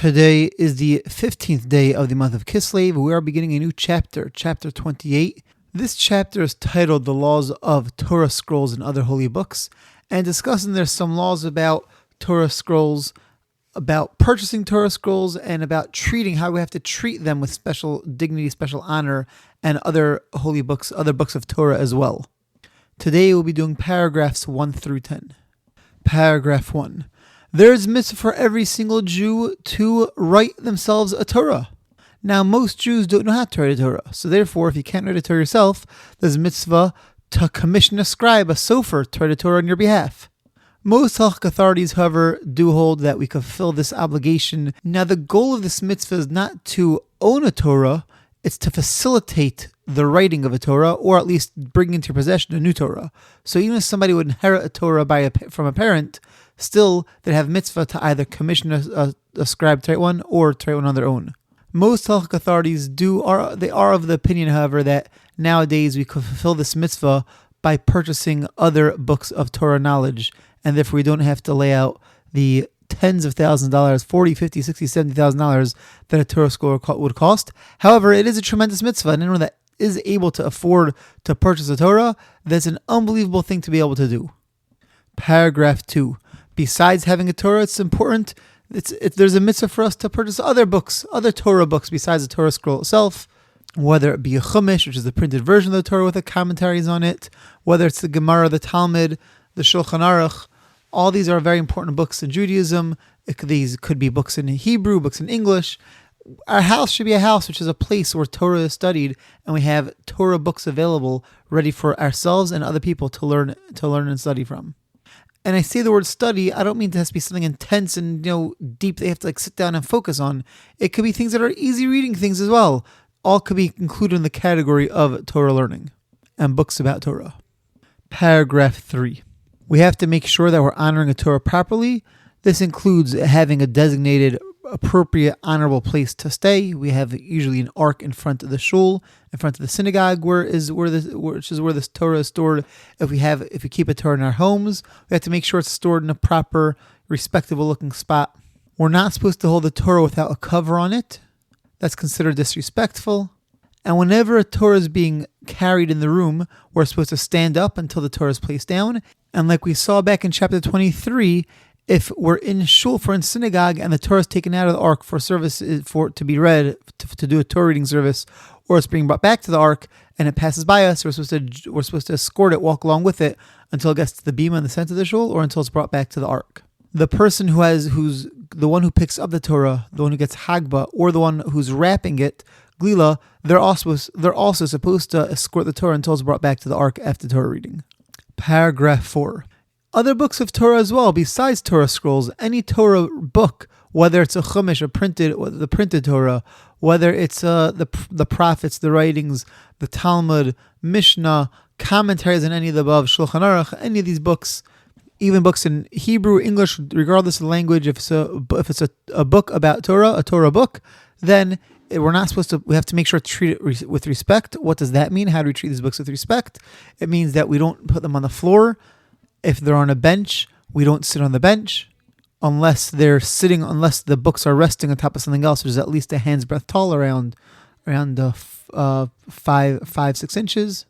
Today is the 15th day of the month of Kislev. We are beginning a new chapter, chapter 28. This chapter is titled The Laws of Torah Scrolls and Other Holy Books, and discussing there's some laws about Torah scrolls, about purchasing Torah scrolls, and about treating, how we have to treat them with special dignity, special honor, and other holy books, other books of Torah as well. Today we'll be doing paragraphs 1 through 10. Paragraph 1. There is mitzvah for every single Jew to write themselves a Torah. Now, most Jews don't know how to write a Torah, so therefore, if you can't write a Torah yourself, there's mitzvah to commission a scribe, a sofer, to write a Torah on your behalf. Most halachic authorities, however, do hold that we can fulfill this obligation. Now, the goal of this mitzvah is not to own a Torah, it's to facilitate the writing of a Torah, or at least bring into your possession a new Torah. So even if somebody would inherit a Torah from a parent, still they have mitzvah to either commission a scribe to write one, or to write one on their own. Most halachic authorities are of the opinion, however, that nowadays we could fulfill this mitzvah by purchasing other books of Torah knowledge, and therefore we don't have to lay out the tens of thousands of dollars, $40,000, $50,000, $60,000, $70,000 that a Torah scroll would cost. However, it is a tremendous mitzvah, and anyone that is able to afford to purchase a Torah, that's an unbelievable thing to be able to do. Paragraph 2. Besides having a Torah, it's important, there's a mitzvah for us to purchase other books, other Torah books besides the Torah scroll itself, whether it be a Chumash, which is the printed version of the Torah with the commentaries on it, whether it's the Gemara, the Talmud, the Shulchan Aruch. All these are very important books in Judaism. These could be books in Hebrew, books in English. Our house should be a house which is a place where Torah is studied, and we have Torah books available ready for ourselves and other people to learn and study from. And I say the word study, I don't mean it has to be something intense and deep they have to sit down and focus on. It could be things that are easy reading things as well. All could be included in the category of Torah learning and books about Torah. Paragraph 3. We have to make sure that we're honoring a Torah properly. This includes having a designated, appropriate, honorable place to stay. We have usually an ark in front of the shul, in front of the synagogue, which is where this Torah is stored. If we keep a Torah in our homes, we have to make sure it's stored in a proper, respectable looking spot. We're not supposed to hold the Torah without a cover on it. That's considered disrespectful. And whenever a Torah is being carried in the room, we're supposed to stand up until the Torah is placed down. And like we saw back in chapter 23, if we're in shul, in synagogue, and the Torah is taken out of the ark for service, for it to be read, to do a Torah reading service, or it's being brought back to the ark and it passes by us, we're supposed to escort it, walk along with it until it gets to the bima in the center of the shul, or until it's brought back to the ark. The person who's the one who picks up the Torah, the one who gets hagba, or the one who's wrapping it, glila, they're also supposed to escort the Torah until it's brought back to the ark after Torah reading. Paragraph 4. Other books of Torah as well, besides Torah scrolls, any Torah book, whether it's a Chumash, the printed Torah, whether it's the prophets, the writings, the Talmud, Mishnah, commentaries on any of the above, Shulchan Aruch, any of these books, even books in Hebrew, English, regardless of the language, if it's a book about Torah, a Torah book, then we have to make sure to treat it with respect. What does that mean? How do we treat these books with respect? It means that we don't put them on the floor. If they're on a bench, we don't sit on the bench unless the books are resting on top of something else, which is at least a hand's breadth tall, around 5-6 inches.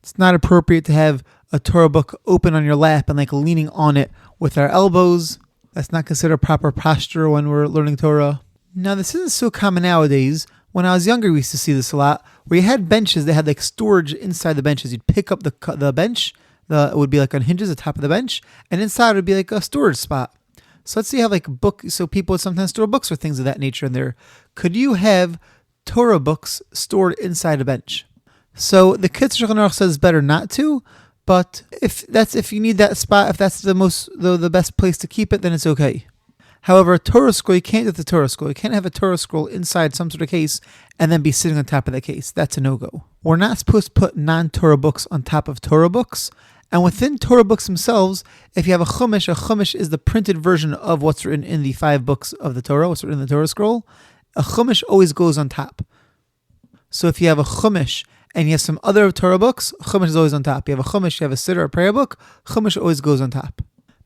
It's not appropriate to have a Torah book open on your lap and leaning on it with our elbows. That's not considered proper posture when we're learning Torah. Now, this isn't so common nowadays. When I was younger, we used to see this a lot, where you had benches that had storage inside the benches. You'd pick up the bench. It would be on hinges at the top of the bench, and inside it would be a storage spot. So let's see how so people would sometimes store books or things of that nature in there. Could you have Torah books stored inside a bench? So the Kislev Shulchan Aruch says better not to, but if you need that spot, if that's the best place to keep it, then it's okay. However, a Torah scroll, you can't do the Torah scroll. You can't have a Torah scroll inside some sort of case and then be sitting on top of that case. That's a no-go. We're not supposed to put non-Torah books on top of Torah books. And within Torah books themselves, if you have a Chumash is the printed version of what's written in the 5 books of the Torah, what's written in the Torah scroll. A Chumash always goes on top. So if you have a Chumash and you have some other Torah books, Chumash is always on top. You have a Chumash, you have a Siddur, a prayer book, Chumash always goes on top.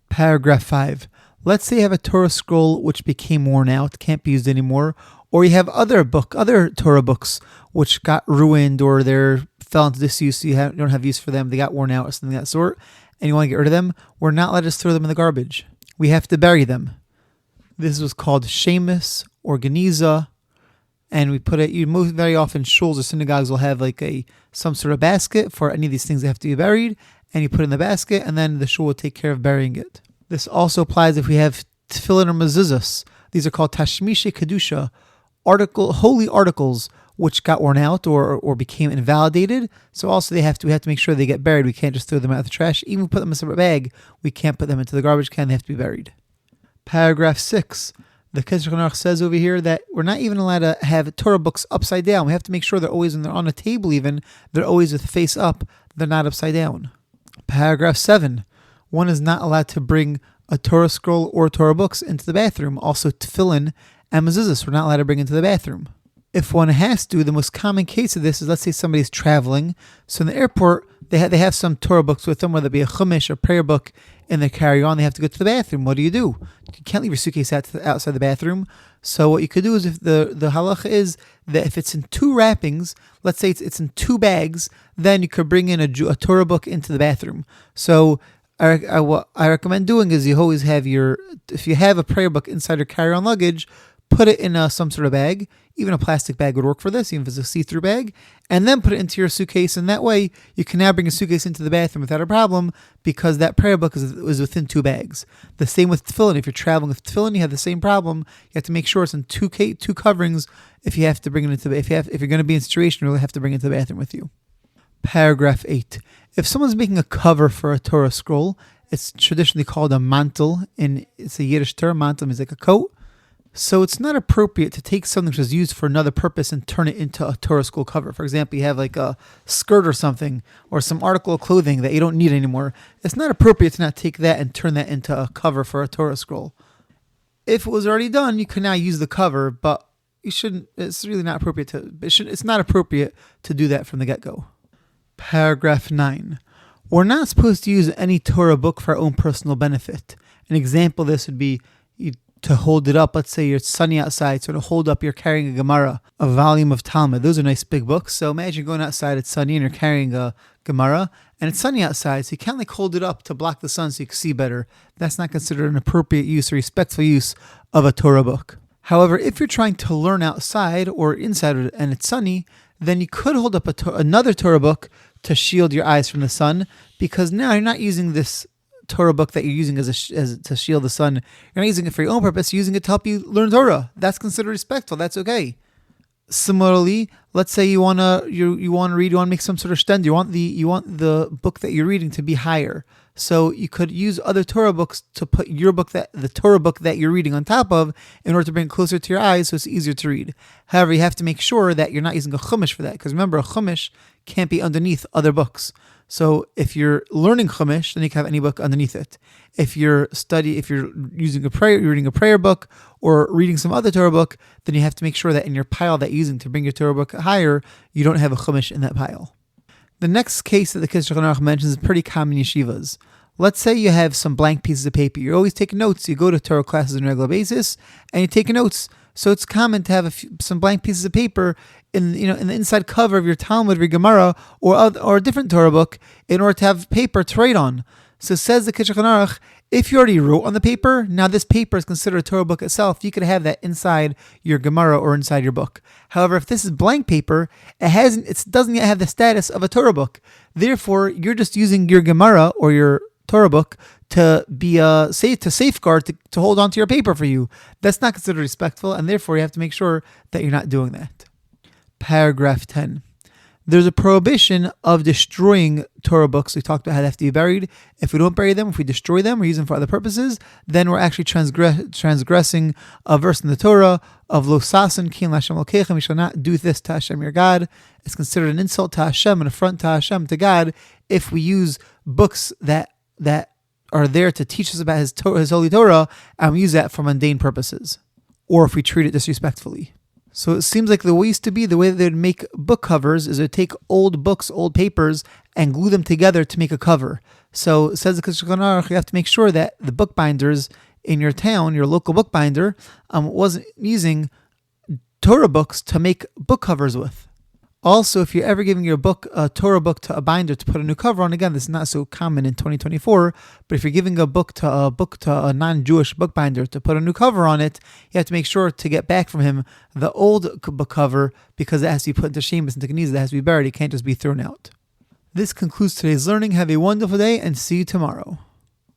Paragraph 5. Let's say you have a Torah scroll which became worn out, can't be used anymore, or you have other Torah books which got ruined or they fell into disuse, so you don't have use for them, they got worn out or something of that sort, and you want to get rid of them. We're not allowed to just throw them in the garbage. We have to bury them. This was called shemus or geniza, and we put it. Very often shuls or synagogues will have like some sort of basket for any of these things that have to be buried, and you put it in the basket, and then the shul will take care of burying it. This also applies if we have tefillin or mezuzahs. These are called tashmishe kedusha, holy articles which got worn out or became invalidated. So also we have to make sure they get buried. We can't just throw them out of the trash. Even if we put them in a separate bag, we can't put them into the garbage can. They have to be buried. Paragraph 6. The Kislev says over here that we're not even allowed to have Torah books upside down. We have to make sure they're always, when they're on a table even, they're always with the face up. They're not upside down. Paragraph 7. One is not allowed to bring a Torah scroll or Torah books into the bathroom. Also tefillin and mezuzahs we're not allowed to bring into the bathroom. If one has to, the most common case of this is, let's say somebody's traveling. So in the airport, they have some Torah books with them, whether it be a chumash or prayer book, in their carry-on. They have to go to the bathroom. What do? You can't leave your suitcase outside the bathroom. So what you could do is, if the halacha is that if it's in two wrappings, let's say it's in two bags, then you could bring in a Torah book into the bathroom. So what I recommend doing is, you always have if you have a prayer book inside your carry-on luggage, put it in some sort of bag. Even a plastic bag would work for this, even if it's a see-through bag, and then put it into your suitcase, and that way you can now bring a suitcase into the bathroom without a problem, because that prayer book is within two bags. The same with tefillin. If you're traveling with tefillin, you have the same problem. You have to make sure it's in two coverings if you have to bring it into if you're going to be in a situation where you have to bring it to the bathroom with you. Paragraph 8. If someone's making a cover for a Torah scroll, it's traditionally called a mantel. It's a Yiddish term. Mantel means like a coat. So it's not appropriate to take something which is used for another purpose and turn it into a Torah scroll cover. For example, you have like a skirt or something, or some article of clothing that you don't need anymore. It's not appropriate to not take that and turn that into a cover for a Torah scroll. If it was already done, you can now use the cover, but you shouldn't. It's really not appropriate it's not appropriate to do that from the get-go. Paragraph 9. We're not supposed to use any Torah book for our own personal benefit. An example of this would be to hold it up. Let's say it's sunny outside, so to hold up, you're carrying a Gemara, a volume of Talmud. Those are nice big books. So imagine going outside, it's sunny, and you're carrying a Gemara, and it's sunny outside, so you can't hold it up to block the sun so you can see better. That's not considered an appropriate use or respectful use of a Torah book. However, if you're trying to learn outside or inside and it's sunny, then you could hold up another Torah book to shield your eyes from the sun, because now you're not using this Torah book that you're using as to shield the sun. You're not using it for your own purpose. You're using it to help you learn Torah. That's considered respectful. That's okay. Similarly, let's say you want to read, you want to make some sort of shtend. You want the book that you're reading to be higher. So you could use other Torah books to put the Torah book that you're reading on top of, in order to bring it closer to your eyes so it's easier to read. However, you have to make sure that you're not using a chumash for that, because remember, a chumash can't be underneath other books. So if you're learning chumash, then you can have any book underneath it. If you're reading a prayer book or reading some other Torah book, then you have to make sure that in your pile that you're using to bring your Torah book higher, you don't have a chumash in that pile. The next case that the Kislev mentions is pretty common in yeshivas. Let's say you have some blank pieces of paper. You're always taking notes. You go to Torah classes on a regular basis, and you're taking notes. So it's common to have some blank pieces of paper in the inside cover of your Talmud, or your Gemara, or a different Torah book, in order to have paper to write on. So says the Kislev, if you already wrote on the paper, now this paper is considered a Torah book itself. You could have that inside your Gemara or inside your book. However, if this is blank paper, it doesn't yet have the status of a Torah book. Therefore, you're just using your Gemara or your Torah book to be to safeguard, to hold on to your paper for you. That's not considered respectful, and therefore you have to make sure that you're not doing that. Paragraph 10. There's a prohibition of destroying Torah books. We talked about how they have to be buried. If we don't bury them, if we destroy them or use them for other purposes, then we're actually transgressing a verse in the Torah of Lo sasen ki l'Hashem Elokechem. You shall not do this to Hashem your God. It's considered an insult to Hashem, an affront to Hashem, to God, if we use books that are there to teach us about His holy Torah, and we use that for mundane purposes, or if we treat it disrespectfully. So it seems like the way that they'd make book covers is to take old books, old papers, and glue them together to make a cover. So it says the Kislev, you have to make sure that the bookbinders in your town, your local bookbinder, wasn't using Torah books to make book covers with. Also, if you're ever giving your book, a Torah book, to a binder to put a new cover on, again, this is not so common in 2024, but if you're giving a book to a non-Jewish bookbinder to put a new cover on it, you have to make sure to get back from him the old book cover, because it has to be put into shemus and tekanizah, it has to be buried, it can't just be thrown out. This concludes today's learning. Have a wonderful day and see you tomorrow.